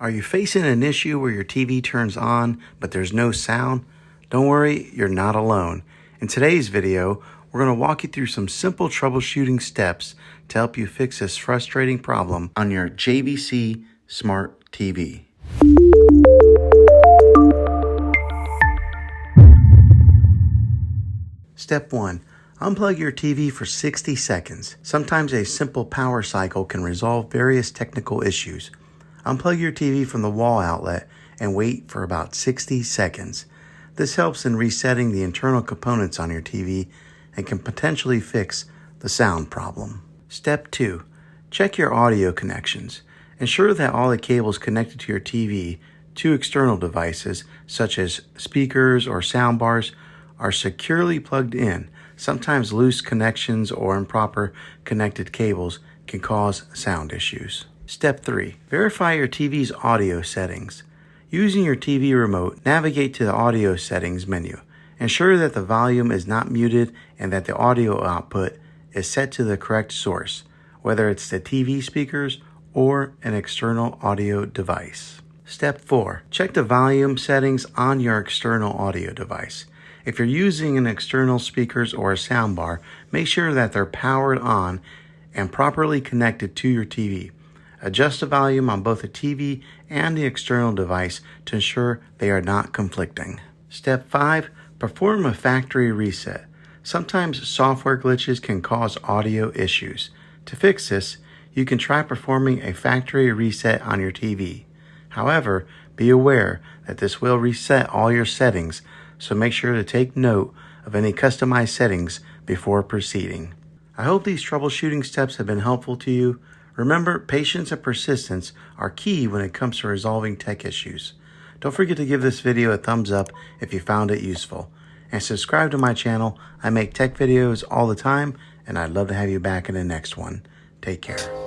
Are you facing an issue where your TV turns on, but there's no sound? Don't worry, you're not alone. In today's video, we're going to walk you through some simple troubleshooting steps to help you fix this frustrating problem on your JVC Smart TV. Step 1. Unplug your TV for 60 seconds. Sometimes a simple power cycle can resolve various technical issues. Unplug your TV from the wall outlet and wait for about 60 seconds. This helps in resetting the internal components on your TV and can potentially fix the sound problem. Step 2. Check your audio connections. Ensure that all the cables connected to your TV to external devices, such as speakers or sound bars, are securely plugged in. Sometimes loose connections or improper connected cables can cause sound issues. Step 3. Verify your TV's audio settings. Using your TV remote, navigate to the audio settings menu. Ensure that the volume is not muted and that the audio output is set to the correct source, whether it's the TV speakers or an external audio device. Step 4. Check the volume settings on your external audio device. If you're using an external speakers or a soundbar, make sure that they're powered on and properly connected to your TV. Adjust the volume on both the TV and the external device to ensure they are not conflicting. Step 5. Perform a factory reset. Sometimes software glitches can cause audio issues. To fix this, you can try performing a factory reset on your TV. However, be aware that this will reset all your settings, so make sure to take note of any customized settings before proceeding. I hope these troubleshooting steps have been helpful to you. Remember, patience and persistence are key when it comes to resolving tech issues. Don't forget to give this video a thumbs up if you found it useful. And subscribe to my channel. I make tech videos all the time, and I'd love to have you back in the next one. Take care.